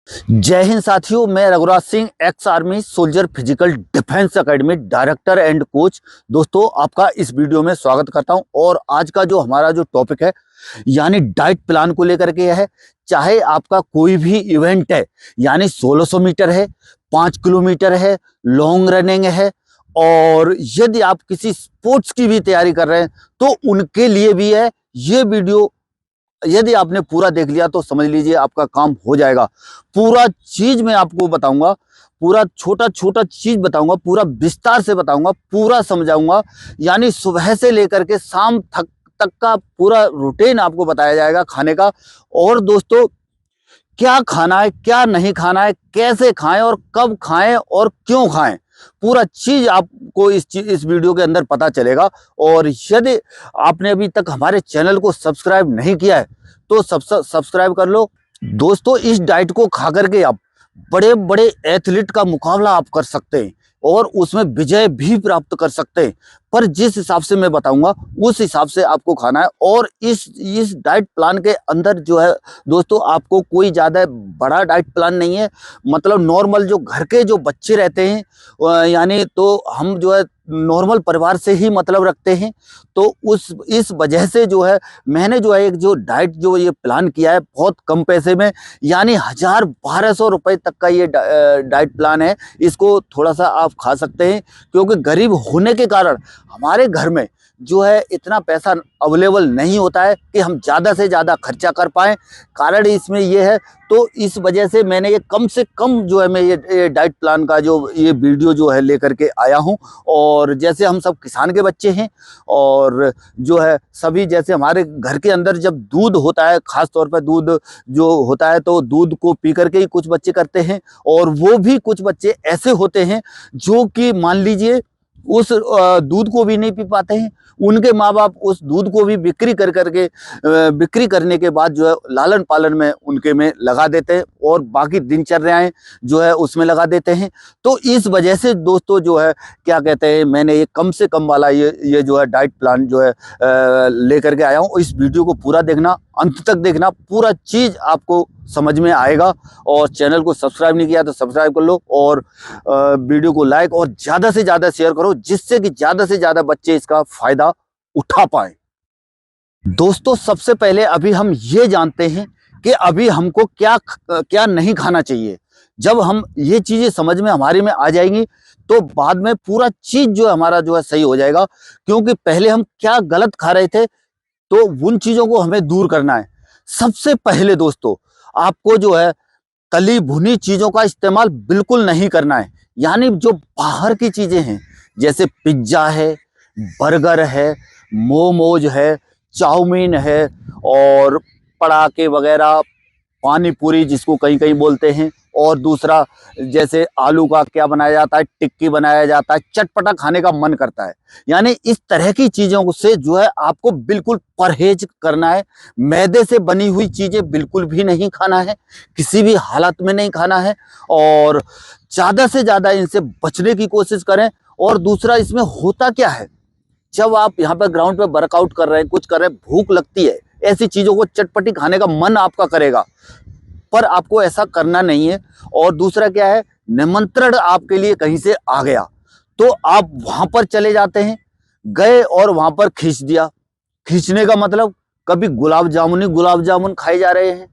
जय हिंद साथियों, मैं Raghuraj Singh, ex army soldier, physical defence academy director and coach. दोस्तों, आपका इस वीडियो में स्वागत करता हूं। और आज का जो हमारा जो टॉपिक है यानी डाइट प्लान को लेकर के है। चाहे आपका कोई भी इवेंट है, यानी 1600 मीटर है, 5 किलोमीटर है, लॉन्ग रनिंग है, और यदि आप किसी स्पोर्ट्स की भी तैयारी कर रहे हैं तो उनके लिए भी है ये वीडियो। यदि आपने पूरा देख लिया तो समझ लीजिए आपका काम हो जाएगा। पूरा चीज मैं आपको बताऊंगा, पूरा छोटा छोटा चीज बताऊंगा, पूरा विस्तार से बताऊंगा, पूरा समझाऊंगा। यानी सुबह से लेकर के शाम तक का पूरा रूटीन आपको बताया जाएगा खाने का। और दोस्तों, क्या खाना है, क्या नहीं खाना है, कैसे खाएं और कब खाएं और क्यों खाएं, पूरा चीज आपको इस वीडियो के अंदर पता चलेगा। और यदि आपने अभी तक हमारे चैनल को सब्सक्राइब नहीं किया है तो सब्सक्राइब कर लो। दोस्तों, इस डाइट को खा करके आप बड़े बड़े एथलीट का मुकाबला आप कर सकते हैं और उसमें विजय भी प्राप्त कर सकते हैं। पर जिस हिसाब से मैं बताऊंगा उस हिसाब से आपको खाना है। और इस डाइट प्लान के अंदर जो है दोस्तों, आपको कोई ज़्यादा बड़ा डाइट प्लान नहीं है। मतलब नॉर्मल जो घर के जो बच्चे रहते हैं, यानी तो हम जो है नॉर्मल परिवार से ही मतलब रखते हैं। तो इस वजह से जो है मैंने जो है एक जो डाइट जो ये प्लान किया है बहुत कम पैसे में, यानी 1000-1200 रुपए तक का ये डाइट प्लान है। इसको थोड़ा सा आप खा सकते हैं, क्योंकि गरीब होने के कारण हमारे घर में जो है इतना पैसा अवेलेबल नहीं होता है कि हम ज़्यादा से ज़्यादा खर्चा कर पाएँ। कारण इसमें ये है, तो इस वजह से मैंने ये कम से कम जो है मैं ये डाइट प्लान का जो ये वीडियो जो है लेकर के आया हूँ। और जैसे हम सब किसान के बच्चे हैं और जो है सभी, जैसे हमारे घर के अंदर जब दूध होता है, ख़ास तौर पर दूध जो होता है, तो दूध को पी करके ही कुछ बच्चे करते हैं। और वो भी कुछ बच्चे ऐसे होते हैं जो कि मान लीजिए उस दूध को भी नहीं पी पाते हैं। उनके माँ बाप उस दूध को भी बिक्री करके बिक्री करने के बाद जो है लालन पालन में उनके में लगा देते हैं और बाकी दिनचर्याएं जो है उसमें लगा देते हैं। तो इस वजह से दोस्तों जो है क्या कहते हैं, मैंने ये कम से कम वाला ये जो है डाइट प्लान जो है लेकर के आया हूँ। इस वीडियो को पूरा देखना, अंत तक देखना, पूरा चीज़ आपको समझ में आएगा। और चैनल को सब्सक्राइब नहीं किया तो सब्सक्राइब कर लो और वीडियो को लाइक और ज़्यादा से ज़्यादा शेयर करो, जिससे कि ज़्यादा से ज़्यादा बच्चे इसका फ़ायदा उठा पाए। दोस्तों, सबसे पहले अभी हम ये जानते हैं कि अभी हमको क्या क्या नहीं खाना चाहिए। जब हम ये चीज़ें समझ में हमारे में आ जाएंगी तो बाद में पूरा चीज़ जो है हमारा जो है सही हो जाएगा। क्योंकि पहले हम क्या गलत खा रहे थे, तो उन चीज़ों को हमें दूर करना है। सबसे पहले दोस्तों, आपको जो है तली भुनी चीज़ों का इस्तेमाल बिल्कुल नहीं करना है। यानी जो बाहर की चीज़ें हैं, जैसे पिज्ज़ा है, बर्गर है, मोमोज है, चाउमीन है, और पड़ाके वगैरह, पानी पूरी जिसको कहीं कहीं बोलते हैं, और दूसरा जैसे आलू का क्या बनाया जाता है, टिक्की बनाया जाता है, चटपटा खाने का मन करता है। यानी इस तरह की चीज़ों से जो है आपको बिल्कुल परहेज करना है। मैदे से बनी हुई चीज़ें बिल्कुल भी नहीं खाना है, किसी भी हालत में नहीं खाना है, और ज़्यादा से ज़्यादा इनसे बचने की कोशिश करें। और दूसरा, इसमें होता क्या है, जब आप यहाँ पर ग्राउंड पे वर्कआउट कर रहे हैं, कुछ कर रहे हैं, भूख लगती है, ऐसी चीज़ों को चटपटी खाने का मन आपका करेगा, पर आपको ऐसा करना नहीं है। और दूसरा क्या है, निमंत्रण आपके लिए कहीं से आ गया तो आप वहां पर चले जाते हैं, गए और वहां पर खींच दिया। खींचने का मतलब कभी गुलाब जामुन खाए जा रहे हैं,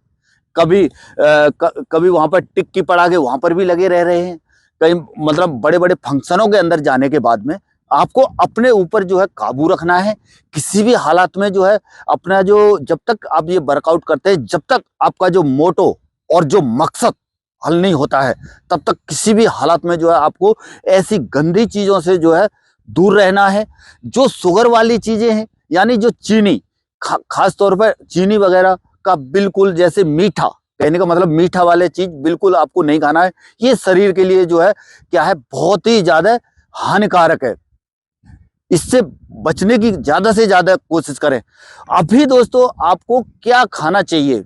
कभी कभी वहां पर टिक्की पड़ा के वहां पर भी लगे रह रहे हैं। कहीं मतलब बड़े बड़े फंक्शनों के अंदर जाने के बाद में आपको अपने ऊपर जो है काबू रखना है। किसी भी हालात में जो है अपना जो, जब तक आप ये वर्कआउट करते हैं, जब तक आपका जो मोटो और जो मकसद हल नहीं होता है, तब तक किसी भी हालात में जो है आपको ऐसी गंदी चीज़ों से जो है दूर रहना है। जो शुगर वाली चीज़ें हैं, यानी जो चीनी, खास तौर पर चीनी वगैरह का बिल्कुल, जैसे मीठा, कहने का मतलब मीठा वाले चीज़ बिल्कुल आपको नहीं खाना है। ये शरीर के लिए जो है क्या है, बहुत ही ज़्यादा हानिकारक है। इससे बचने की ज़्यादा से ज़्यादा कोशिश करें। अभी दोस्तों, आपको क्या खाना चाहिए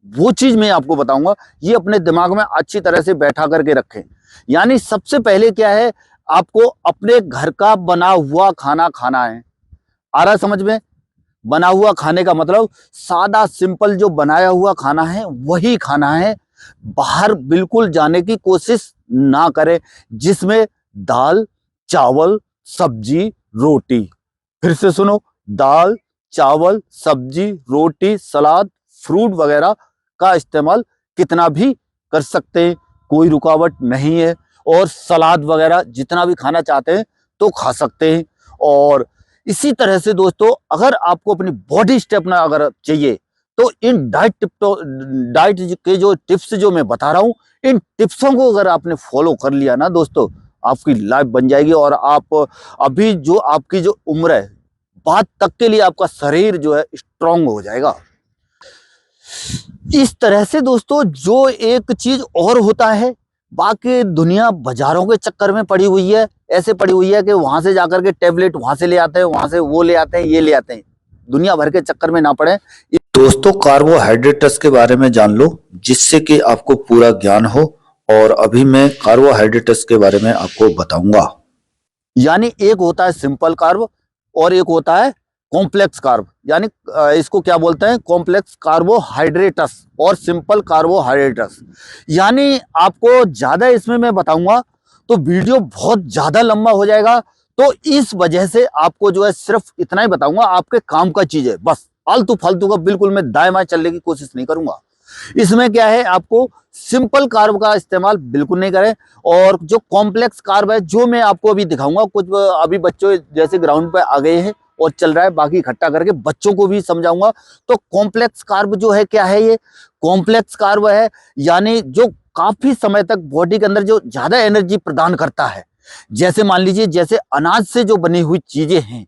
वो चीज़ मैं आपको बताऊंगा। ये अपने दिमाग में अच्छी तरह से बैठा करके रखें। यानी सबसे पहले क्या है, आपको अपने घर का बना हुआ खाना खाना है। आ रहा समझ में? बना हुआ खाने का मतलब सादा सिंपल जो बनाया हुआ खाना है वही खाना है। बाहर बिल्कुल जाने की कोशिश ना करें, जिसमें दाल, चावल, सब्जी, रोटी, फिर से सुनो, दाल, चावल, सब्जी, रोटी, सलाद, फ्रूट वगैरह का इस्तेमाल कितना भी कर सकते हैं, कोई रुकावट नहीं है। और सलाद वगैरह जितना भी खाना चाहते हैं तो खा सकते हैं। और इसी तरह से दोस्तों, अगर आपको अपनी बॉडी स्टेप ना अगर चाहिए, तो इन डाइट के जो टिप्स जो मैं बता रहा हूं, इन टिप्सों को अगर आपने फॉलो कर लिया ना दोस्तों, आपकी लाइफ बन जाएगी। और आप अभी जो आपकी जो उम्र है, बाद तक के लिए आपका शरीर जो है स्ट्रांग हो जाएगा। इस तरह से दोस्तों, जो एक चीज और होता है, बाकी दुनिया बाजारों के चक्कर में पड़ी हुई है, ऐसे पड़ी हुई है कि वहां से जाकर के टैबलेट वहां से ले आते हैं, वहां से वो ले आते हैं, ये ले आते हैं। दुनिया भर के चक्कर में ना पड़े दोस्तों, कार्बोहाइड्रेट्स के बारे में जान लो, जिससे कि आपको पूरा ज्ञान हो। और अभी मैं कार्बोहाइड्रेट्स के बारे में आपको बताऊंगा। यानी एक होता है सिंपल कार्ब और एक होता है कॉम्प्लेक्स कार्ब। यानी इसको क्या बोलते हैं, कॉम्प्लेक्स कार्बोहाइड्रेट्स और सिंपल कार्बोहाइड्रेट्स। यानी आपको ज्यादा इसमें मैं बताऊंगा तो वीडियो बहुत ज्यादा लंबा हो जाएगा, तो इस वजह से आपको जो है सिर्फ इतना ही बताऊंगा, आपके काम का चीज है, बस आलतू फालतू का बिल्कुल मैं दाएं बाएं चलने की कोशिश नहीं करूंगा। इसमें क्या है, आपको सिंपल कार्ब का इस्तेमाल बिल्कुल नहीं करें। और जो कॉम्प्लेक्स कार्ब है, जो मैं आपको अभी दिखाऊंगा, कुछ अभी बच्चों जैसे ग्राउंड पे आ गए हैं और चल रहा है, बाकी इकट्ठा करके बच्चों को भी समझाऊंगा। तो कॉम्प्लेक्स कार्ब जो है, क्या है ये कॉम्प्लेक्स कार्ब है, यानी जो काफी समय तक बॉडी के अंदर जो ज्यादा एनर्जी प्रदान करता है। जैसे मान लीजिए, जैसे अनाज से जो बनी हुई चीजें हैं,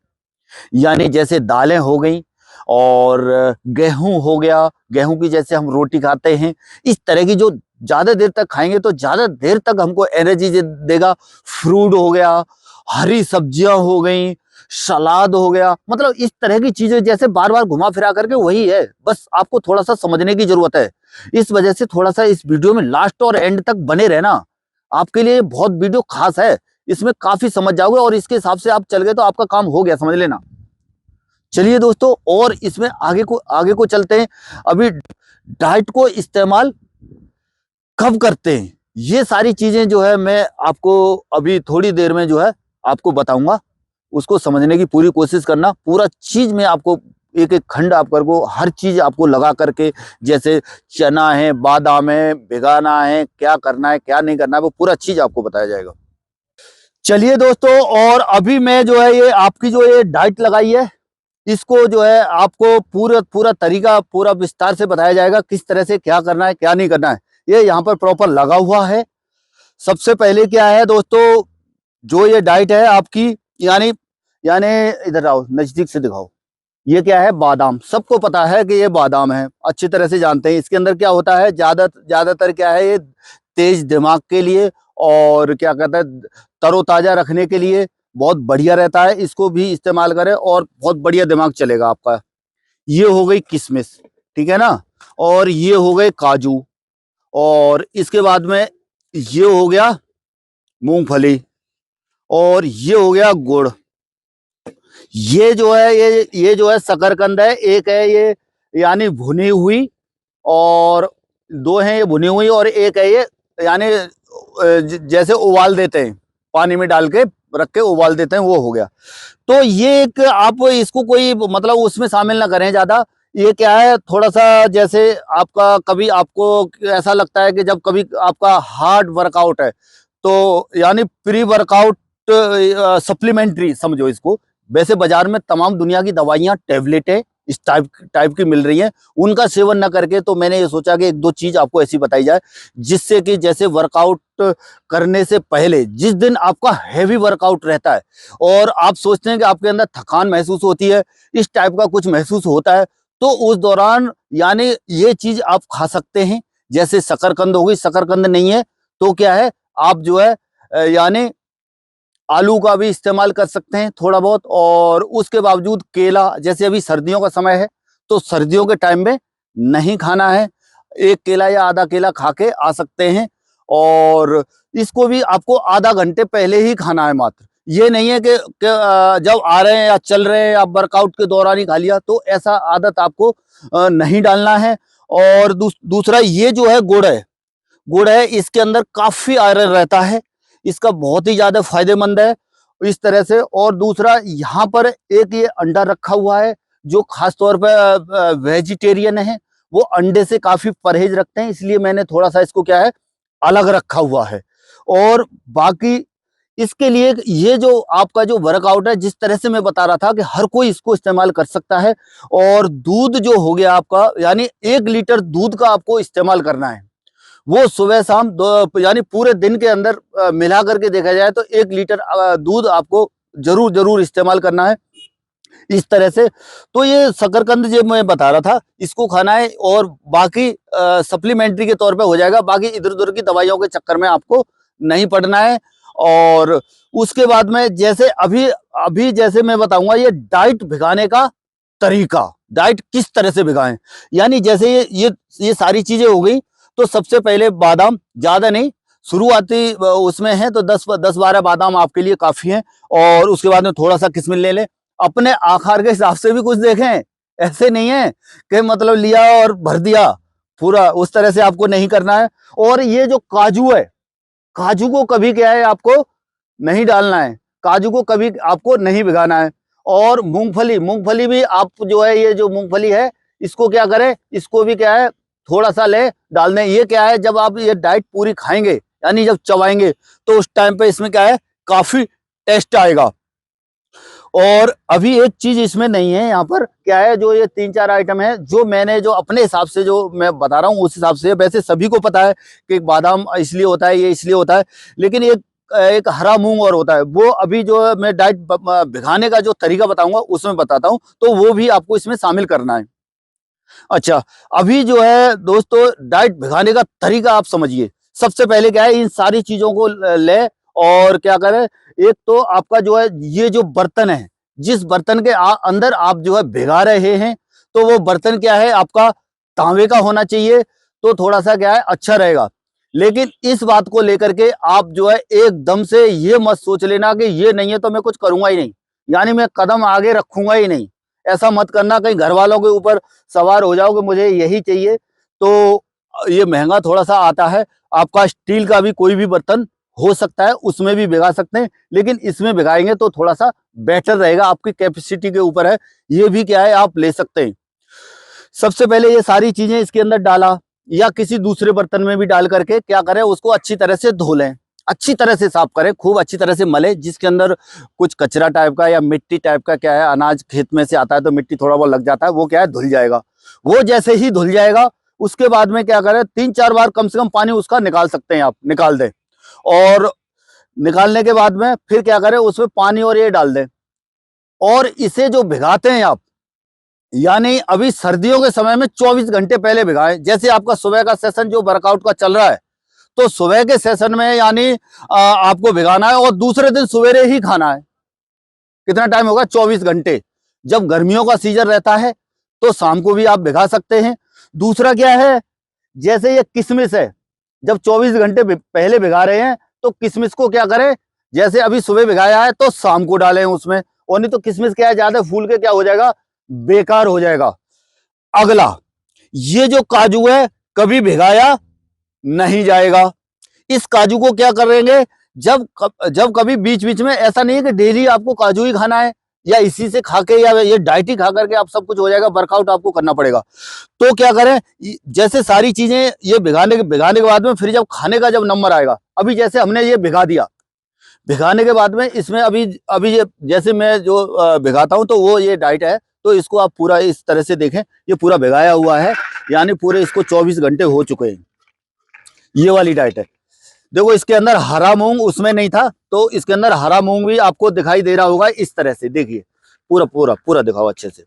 यानी जैसे दालें हो गई और गेहूं हो गया, गेहूं की जैसे हम रोटी खाते हैं, इस तरह की जो ज्यादा देर तक खाएंगे तो ज्यादा देर तक हमको एनर्जी देगा। फ्रूट हो गया, हरी सब्जियां हो गई, सलाद हो गया, मतलब इस तरह की चीजें जैसे बार बार घुमा फिरा करके वही है, बस आपको थोड़ा सा समझने की जरूरत है। इस वजह से थोड़ा सा इस वीडियो में लास्ट और एंड तक बने रहना, आपके लिए बहुत वीडियो खास है, इसमें काफी समझ जाओगे और इसके हिसाब से आप चल गए तो आपका काम हो गया, समझ लेना। चलिए दोस्तों, और इसमें आगे को चलते हैं। अभी डाइट को इस्तेमाल कब करते हैं, ये सारी चीजें जो है मैं आपको अभी थोड़ी देर में जो है आपको बताऊंगा, उसको समझने की पूरी कोशिश करना। पूरा चीज में आपको एक एक खंड आपको हर चीज आपको लगा करके, जैसे चना है, बादाम है, भिगाना है, क्या करना है क्या नहीं करना है, वो पूरा चीज आपको बताया जाएगा। चलिए दोस्तों, और अभी मैं जो है ये आपकी जो ये डाइट लगाई है, इसको जो है आपको पूरा पूरा तरीका पूरा विस्तार से बताया जाएगा, किस तरह से क्या करना है क्या नहीं करना है, ये यहाँ पर प्रॉपर लगा हुआ है। सबसे पहले क्या है दोस्तों, जो ये डाइट है आपकी, यानी यानी इधर आओ, नजदीक से दिखाओ, ये क्या है, बादाम। सबको पता है कि ये बादाम है, अच्छी तरह से जानते हैं। इसके अंदर क्या होता है, ज्यादातर क्या है, ये तेज दिमाग के लिए और क्या कहते हैं, तरोताजा रखने के लिए बहुत बढ़िया रहता है। इसको भी इस्तेमाल करें और बहुत बढ़िया दिमाग चलेगा आपका। ये हो गई किशमिश, ठीक है ना, और ये हो गए काजू, और इसके बाद में ये हो गया मूंगफली, और ये हो गया गुड़। ये जो है ये जो है शकरकंद है, एक है ये यानी भुनी हुई, और दो हैं ये भुनी हुई, और एक है ये यानी जैसे उबाल देते हैं, पानी में डाल के रख के उबाल देते हैं, वो हो गया। तो ये एक आप इसको कोई मतलब उसमें शामिल ना करें ज्यादा। ये क्या है, थोड़ा सा जैसे आपका कभी आपको ऐसा लगता है कि जब कभी आपका हार्ड वर्कआउट है, तो यानी प्री वर्कआउट सप्लीमेंट्री समझो इसको। वैसे बाजार में तमाम दुनिया की दवाइयां, टैबलेटें इस टाइप की मिल रही हैं, उनका सेवन न करके तो मैंने ये सोचा कि एक दो चीज आपको ऐसी बताई जाए, जिससे कि जैसे वर्कआउट करने से पहले जिस दिन आपका हैवी वर्कआउट रहता है और आप सोचते हैं कि आपके अंदर थकान महसूस होती है, इस टाइप का कुछ महसूस होता है, तो उस दौरान यानी ये चीज आप खा सकते हैं। जैसे शकरकंद हो गई, शकरकंद नहीं है तो क्या है, आप जो है यानी आलू का भी इस्तेमाल कर सकते हैं थोड़ा बहुत। और उसके बावजूद केला, जैसे अभी सर्दियों का समय है तो सर्दियों के टाइम में नहीं खाना है, एक केला या आधा केला खा के आ सकते हैं। और इसको भी आपको आधा घंटे पहले ही खाना है मात्र, ये नहीं है कि जब आ रहे हैं या चल रहे हैं आप वर्कआउट के दौरान ही खा लिया, तो ऐसा आदत आपको नहीं डालना है। और दूसरा ये जो है गुड़ है, गुड़ है, इसके अंदर काफी आयरन रहता है, इसका बहुत ही ज्यादा फायदेमंद है इस तरह से। और दूसरा यहाँ पर एक ये अंडा रखा हुआ है, जो खास तौर पर वेजिटेरियन है वो अंडे से काफी परहेज रखते हैं, इसलिए मैंने थोड़ा सा इसको क्या है अलग रखा हुआ है। और बाकी इसके लिए ये जो आपका जो वर्कआउट है, जिस तरह से मैं बता रहा था कि हर कोई इसको इस्तेमाल कर सकता है। और दूध जो हो गया आपका, यानी 1 लीटर दूध का आपको इस्तेमाल करना है, वो सुबह शाम यानी पूरे दिन के अंदर मिला करके देखा जाए तो 1 लीटर दूध आपको जरूर जरूर इस्तेमाल करना है इस तरह से। तो ये शकरकंद जो मैं बता रहा था, इसको खाना है और बाकी सप्लीमेंट्री के तौर पे हो जाएगा, बाकी इधर उधर की दवाइयों के चक्कर में आपको नहीं पड़ना है। और उसके बाद में जैसे अभी अभी जैसे मैं बताऊंगा ये डाइट भिगाने का तरीका, डाइट किस तरह से भिगाएं। यानी जैसे ये सारी चीजें हो गई, तो सबसे पहले बादाम, ज्यादा नहीं, शुरुआती उसमें है तो 10-12 बादाम आपके लिए काफी है। और उसके बाद में थोड़ा सा किशमिश ले ले, अपने आकार के हिसाब से भी कुछ देखें, ऐसे नहीं है कि मतलब लिया और भर दिया पूरा, उस तरह से आपको नहीं करना है। और ये जो काजू है, काजू को कभी क्या है आपको नहीं डालना है, काजू को कभी आपको नहीं भिगाना है। और मूंगफली, मूंगफली भी आप जो है, ये जो मूंगफली है इसको क्या करें, इसको भी क्या है थोड़ा सा ले डाल दें। ये क्या है, जब आप ये डाइट पूरी खाएंगे यानी जब चबाएंगे तो उस टाइम पे इसमें क्या है काफी टेस्ट आएगा। और अभी एक चीज इसमें नहीं है, यहाँ पर क्या है, जो ये 3-4 आइटम है जो मैंने जो अपने हिसाब से जो मैं बता रहा हूँ उस हिसाब से। वैसे सभी को पता है कि बादाम इसलिए होता है, ये इसलिए होता है, लेकिन एक हरा मूंग और होता है, वो अभी जो मैं डाइट भिगाने का जो तरीका बताऊंगा उसमें बताता हूँ, तो वो भी आपको इसमें शामिल करना है। अच्छा, अभी जो है दोस्तों डाइट भिगाने का तरीका आप समझिए। सबसे पहले क्या है, इन सारी चीजों को ले और क्या करें, एक तो आपका जो है ये जो बर्तन है, जिस बर्तन के अंदर आप जो है भिगा रहे हैं, तो वो बर्तन क्या है आपका तांबे का होना चाहिए, तो थोड़ा सा क्या है अच्छा रहेगा। लेकिन इस बात को लेकर के आप जो है एकदम से ये मत सोच लेना कि ये नहीं है तो मैं कुछ करूंगा ही नहीं, यानी मैं कदम आगे रखूंगा ही नहीं, ऐसा मत करना। कहीं घर वालों के ऊपर सवार हो जाओगे मुझे यही चाहिए, तो ये महंगा थोड़ा सा आता है। आपका स्टील का भी कोई भी बर्तन हो सकता है, उसमें भी भिगा सकते हैं, लेकिन इसमें भिगाएंगे तो थोड़ा सा बेटर रहेगा, आपकी कैपेसिटी के ऊपर है, ये भी क्या है आप ले सकते हैं। सबसे पहले ये सारी चीजें इसके अंदर डाला, या किसी दूसरे बर्तन में भी डाल करके क्या करें, उसको अच्छी तरह से धो लें, अच्छी तरह से साफ करें, खूब अच्छी तरह से मले, जिसके अंदर कुछ कचरा टाइप का या मिट्टी टाइप का क्या है, अनाज खेत में से आता है तो मिट्टी थोड़ा बहुत लग जाता है, वो क्या है धुल जाएगा। वो जैसे ही धुल जाएगा उसके बाद में क्या करें, 3-4 बार कम से कम पानी उसका निकाल सकते हैं आप, निकाल दें। और निकालने के बाद में फिर क्या करें, उसमें पानी और ये डाल दें। और इसे जो भिगाते हैं आप, यानी अभी सर्दियों के समय में 24 घंटे पहले भिगाएं। जैसे आपका सुबह का सेशन जो वर्कआउट का चल रहा है, तो सुबह के सेशन में यानी आपको भिगाना है और दूसरे दिन सवेरे ही खाना है। कितना टाइम होगा, 24 घंटे। जब गर्मियों का सीजन रहता है तो शाम को भी आप भिगा सकते हैं। दूसरा क्या है, जैसे ये किशमिश है, जब 24 घंटे पहले भिगा रहे हैं तो किशमिश को क्या करें, जैसे अभी सुबह भिगाया है तो शाम को डालें उसमें, और नहीं तो किशमिश क्या है ज्यादा फूल के क्या हो जाएगा, बेकार हो जाएगा। अगला, ये जो काजू है कभी भिगाया नहीं जाएगा। इस काजू को क्या करेंगे, जब कभी बीच बीच में, ऐसा नहीं है कि डेली आपको काजू ही खाना है या इसी से खा के या ये डाइट ही खा करके आप सब कुछ हो जाएगा, वर्कआउट आपको करना पड़ेगा। तो क्या करें, जैसे सारी चीजें ये भिगाने के बाद में फिर जब खाने का जब नंबर आएगा, अभी जैसे हमने ये भिगा दिया, भिगाने के बाद में इसमें अभी अभी ये जैसे मैं जो भिगाता हूं तो वो ये डाइट है, तो इसको आप पूरा इस तरह से देखें, ये पूरा भिगाया हुआ है, यानी पूरे इसको 24 घंटे हो चुके हैं। ये वाली डाइट है। देखो इसके अंदर हरा मूंग उसमें नहीं था, तो इसके अंदर हरा मूंग भी आपको दिखाई दे रहा होगा इस तरह से, देखिए पूरा पूरा पूरा दिखाओ अच्छे से,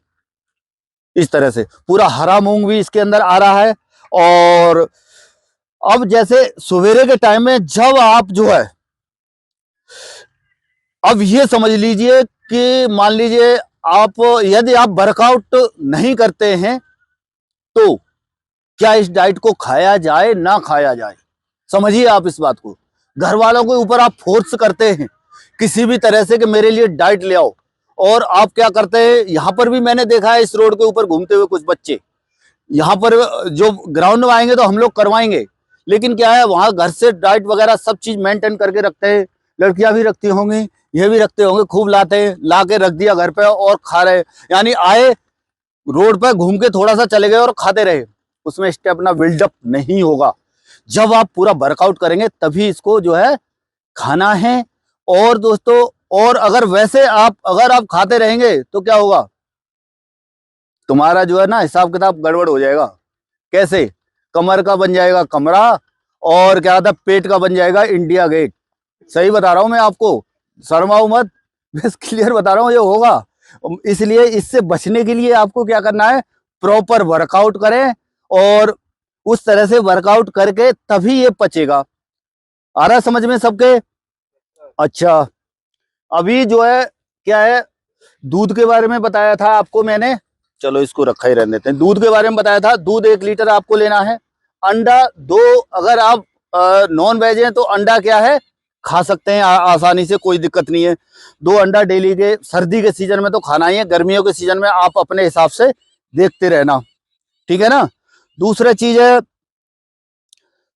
इस तरह से पूरा हरा मूंग भी इसके अंदर आ रहा है। और अब जैसे सवेरे के टाइम में जब आप जो है, अब ये समझ लीजिए कि मान लीजिए आप यदि आप वर्कआउट नहीं करते हैं तो क्या इस डाइट को खाया जाए ना खाया जाए, समझिए आप इस बात को। घर वालों के ऊपर आप फोर्स करते हैं किसी भी तरह से कि मेरे लिए डाइट ले आओ, और आप क्या करते हैं, यहां पर भी मैंने देखा है इस रोड के ऊपर घूमते हुए कुछ बच्चे, यहां पर जो ग्राउंड में आएंगे तो हम लोग करवाएंगे, लेकिन क्या है, वहां घर से डाइट वगैरह सब चीज मेंटेन करके रखते हैं। लड़कियां भी रखती होंगी, ये भी रखते होंगे, खूब लाते हैं, ला के रख दिया घर पे और खा रहे। यानी आए, रोड पे घूम के थोड़ा सा चले गए और खाते रहे, उसमें स्टेमिना बिल्डअप नहीं होगा। जब आप पूरा वर्कआउट करेंगे तभी इसको जो है खाना है। और दोस्तों, और अगर वैसे अगर आप खाते रहेंगे तो क्या होगा, तुम्हारा जो है ना हिसाब किताब गड़बड़ हो जाएगा। कैसे? कमर का बन जाएगा कमरा, और क्या था, पेट का बन जाएगा इंडिया गेट। सही बता रहा हूं मैं आपको, शर्माओ मत, बस क्लियर बता रहा हूं, ये होगा। इसलिए इससे बचने के लिए आपको क्या करना है, प्रॉपर वर्कआउट करें, और उस तरह से वर्कआउट करके तभी ये पचेगा। आ रहा समझ में सबके? अच्छा, अभी जो है क्या है, दूध के बारे में बताया था आपको मैंने, चलो इसको रखा ही रहने देते हैं। दूध के बारे में बताया था, दूध 1 लीटर आपको लेना है। अंडा 2, अगर आप नॉन वेज हैं तो अंडा क्या है, खा सकते हैं आसानी से, कोई दिक्कत नहीं है। 2 अंडा डेली के, सर्दी के सीजन में तो खाना ही है, गर्मियों के सीजन में आप अपने हिसाब से देखते रहना, ठीक है ना। दूसरा चीज है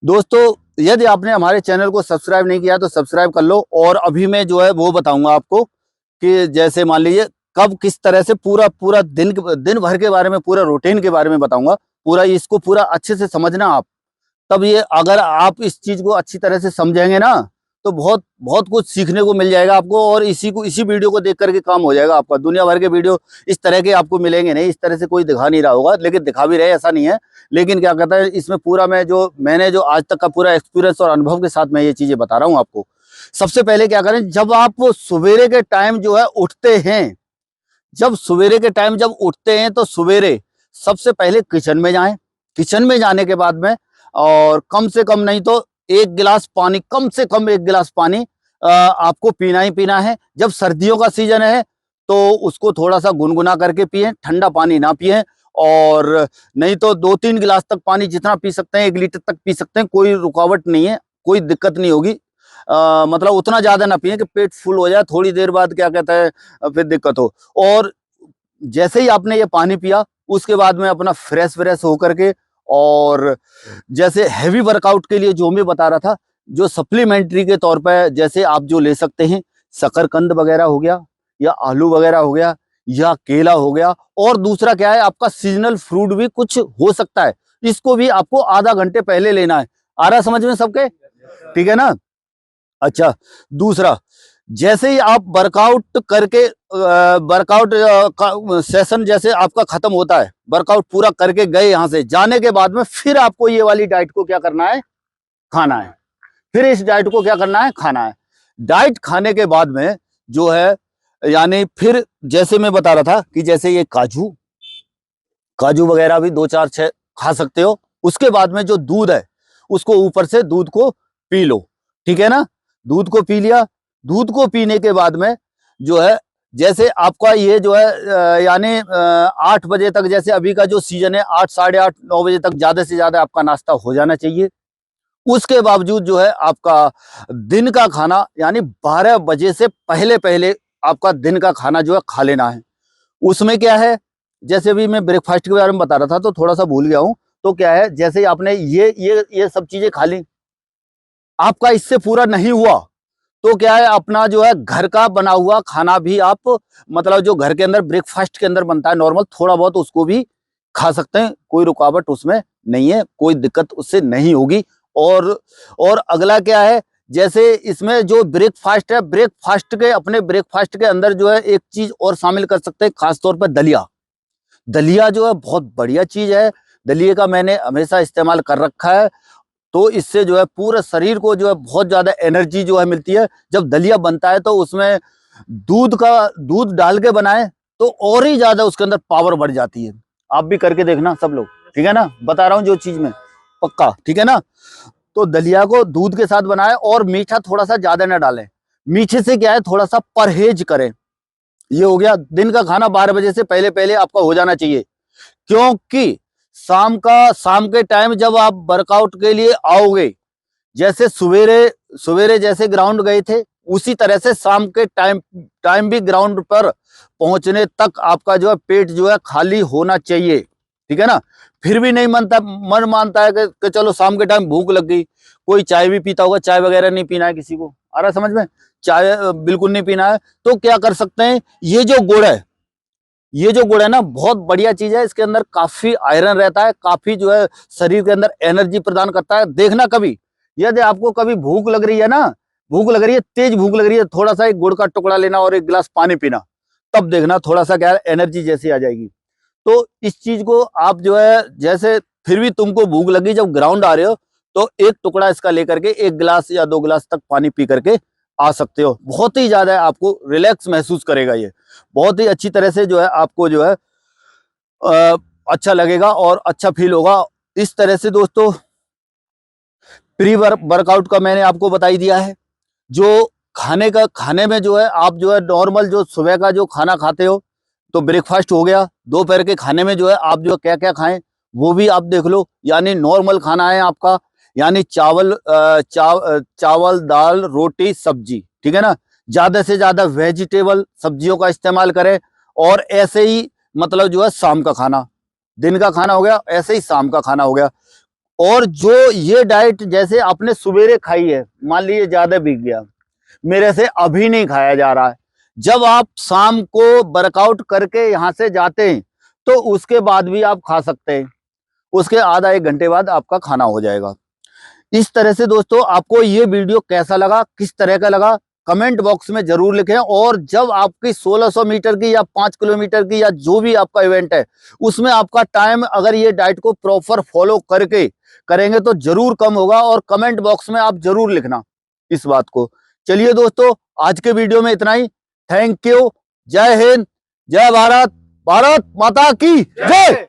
दोस्तों, यदि आपने हमारे चैनल को सब्सक्राइब नहीं किया तो सब्सक्राइब कर लो। और अभी मैं जो है वो बताऊंगा आपको कि जैसे मान लीजिए कब किस तरह से पूरा दिन भर के बारे में, पूरा रूटीन के बारे में बताऊंगा पूरा। इसको पूरा अच्छे से समझना आप, तब ये, अगर आप इस चीज को अच्छी तरह से समझेंगे ना तो बहुत बहुत कुछ सीखने को मिल जाएगा आपको। और इसी वीडियो को देख करके काम हो जाएगा आपका। दुनिया भर के वीडियो इस तरह के आपको मिलेंगे नहीं, इस तरह से कोई दिखा नहीं रहा होगा, लेकिन दिखा भी रहे ऐसा नहीं है। लेकिन क्या कहता है, इसमें पूरा मैंने जो आज तक का पूरा एक्सपीरियंस और अनुभव के साथ मैं ये चीजें बता रहा हूँ आपको। सबसे पहले क्या करें, जब आप सवेरे के टाइम जो है उठते हैं, जब सवेरे के टाइम जब उठते हैं तो सवेरे सबसे पहले किचन में जाएं। किचन में जाने के बाद में, और कम से कम नहीं तो 1 गिलास पानी, कम से कम 1 गिलास पानी आपको पीना ही पीना है। जब सर्दियों का सीजन है तो उसको थोड़ा सा गुनगुना करके पिए, ठंडा पानी ना पिए। और नहीं तो 2-3 गिलास तक पानी जितना पी सकते हैं, 1 लीटर तक पी सकते हैं, कोई रुकावट नहीं है, कोई दिक्कत नहीं होगी। मतलब उतना ज्यादा ना पिए कि पेट फुल हो जाए, थोड़ी देर बाद क्या कहता है फिर दिक्कत हो। और जैसे ही आपने ये पानी पिया, उसके बाद में अपना फ्रेश होकर के, और जैसे हैवी वर्कआउट के लिए जो मैं बता रहा था, जो सप्लीमेंट्री के तौर पर जैसे आप जो ले सकते हैं, शकरकंद वगैरह हो गया, या आलू वगैरह हो गया, या केला हो गया। और दूसरा क्या है, आपका सीजनल फ्रूट भी कुछ हो सकता है, इसको भी आपको आधा घंटे पहले लेना है। आ रहा समझ में सबके? ठीक है ना। अच्छा, दूसरा, जैसे ही आप वर्कआउट करके, वर्कआउट सेशन जैसे आपका खत्म होता है, वर्कआउट पूरा करके गए यहां से, जाने के बाद में फिर आपको ये वाली डाइट को क्या करना है, खाना है। फिर इस डाइट को क्या करना है, खाना है। डाइट खाने के बाद में जो है, यानी फिर जैसे मैं बता रहा था कि जैसे ये काजू वगैरह भी 2-4-6 खा सकते हो। उसके बाद में जो दूध है, उसको ऊपर से दूध को पी लो, ठीक है ना। दूध को पी लिया। दूध को पीने के बाद में जो है, जैसे आपका ये जो है यानी 8 बजे तक, जैसे अभी का जो सीजन है, 8, साढ़े 8, 9 बजे तक ज्यादा से ज्यादा आपका नाश्ता हो जाना चाहिए। उसके बावजूद जो है आपका दिन का खाना, यानी 12 बजे से पहले पहले आपका दिन का खाना जो है खा लेना है। उसमें क्या है, जैसे भी मैं ब्रेकफास्ट के बारे में बता रहा था तो थोड़ा सा भूल गया हूं। तो क्या है, जैसे ही आपने ये सब चीजें खा ली, आपका इससे पूरा नहीं हुआ तो क्या है, अपना जो है घर का बना हुआ खाना भी आप, मतलब जो घर के अंदर ब्रेकफास्ट के अंदर बनता है नॉर्मल, थोड़ा बहुत उसको भी खा सकते हैं, कोई रुकावट उसमें नहीं है, कोई दिक्कत उससे नहीं होगी। और अगला क्या है, जैसे इसमें जो ब्रेकफास्ट है, ब्रेकफास्ट के अंदर जो है एक चीज और शामिल कर सकते हैं, खासतौर पर दलिया। दलिया जो है बहुत बढ़िया चीज है। दलिए का मैंने हमेशा इस्तेमाल कर रखा है, तो इससे जो है पूरे शरीर को जो है बहुत ज्यादा एनर्जी जो है मिलती है। जब दलिया बनता है तो उसमें दूध डाल के बनाए तो और ही ज्यादा उसके अंदर पावर बढ़ जाती है। आप भी करके देखना सब लोग, ठीक है ना, बता रहा हूँ जो चीज में, पक्का, ठीक है ना। तो दलिया को दूध के साथ बनाए, और मीठा थोड़ा सा ज्यादा ना डालें। मीठे से क्या है, थोड़ा सा परहेज करें। ये हो गया, दिन का खाना 12 बजे से पहले पहले आपका हो जाना चाहिए। क्योंकि शाम के टाइम जब आप वर्कआउट के लिए आओगे, जैसे सवेरे जैसे ग्राउंड गए थे, उसी तरह से शाम के टाइम भी ग्राउंड पर पहुंचने तक आपका जो है पेट जो है खाली होना चाहिए। ठीक है ना, फिर भी नहीं मन मानता है कि चलो शाम के टाइम भूख लग गई, कोई चाय भी पीता होगा, चाय वगैरह नहीं पीना है किसी को, आ रहा समझ में, चाय बिल्कुल नहीं पीना है, तो क्या कर सकते हैं, ये जो गुड़ है, ये जो गुड़ है ना बहुत बढ़िया चीज है, इसके अंदर काफी आयरन रहता है, काफी जो है शरीर के अंदर एनर्जी प्रदान करता है। देखना कभी, यदि आपको कभी भूख लग रही है ना, भूख लग रही है, तेज भूख लग रही है, थोड़ा सा एक गुड़ का टुकड़ा लेना और एक गिलास पानी पीना, तब देखना थोड़ा सा क्या एनर्जी जैसी आ जाएगी। तो इस चीज को आप जो है, जैसे फिर भी तुमको भूख लगी, जब ग्राउंड आ रहे हो तो एक टुकड़ा इसका लेकर के 1 गिलास या 2 गिलास तक पानी पी करके आ सकते हो। बहुत ही ज्यादा आपको रिलैक्स महसूस करेगा, ये बहुत ही अच्छी तरह से जो है आपको जो है अच्छा लगेगा और अच्छा फील होगा। इस तरह से दोस्तों प्री वर्कआउट का मैंने आपको बता ही दिया है। जो खाने में जो है आप जो है नॉर्मल जो सुबह का जो खाना खाते हो, तो ब्रेकफास्ट हो गया, दोपहर के खाने में जो है आप जो क्या क्या खाएं वो भी आप देख लो। यानी नॉर्मल खाना है आपका, यानी चावल दाल रोटी सब्जी, ठीक है ना, ज्यादा से ज्यादा वेजिटेबल सब्जियों का इस्तेमाल करें। और ऐसे ही मतलब जो है शाम का खाना, दिन का खाना हो गया, ऐसे ही शाम का खाना हो गया। और जो ये डाइट जैसे आपने सवेरे खाई है, मान लीजिए ज्यादा बिक गया, मेरे से अभी नहीं खाया जा रहा है, जब आप शाम को वर्कआउट करके यहां से जाते हैं तो उसके बाद भी आप खा सकते हैं, उसके आधा 1 घंटे बाद आपका खाना हो जाएगा। इस तरह से दोस्तों आपको ये वीडियो कैसा लगा, किस तरह का लगा, कमेंट बॉक्स में जरूर लिखें। और जब आपकी 1600 मीटर की या 5 किलोमीटर की या जो भी आपका इवेंट है, उसमें आपका टाइम अगर ये डाइट को प्रॉपर फॉलो करके करेंगे तो जरूर कम होगा, और कमेंट बॉक्स में आप जरूर लिखना इस बात को। चलिए दोस्तों, आज के वीडियो में इतना ही। Thank you. जय हिंद, जय भारत, भारत माता की जय।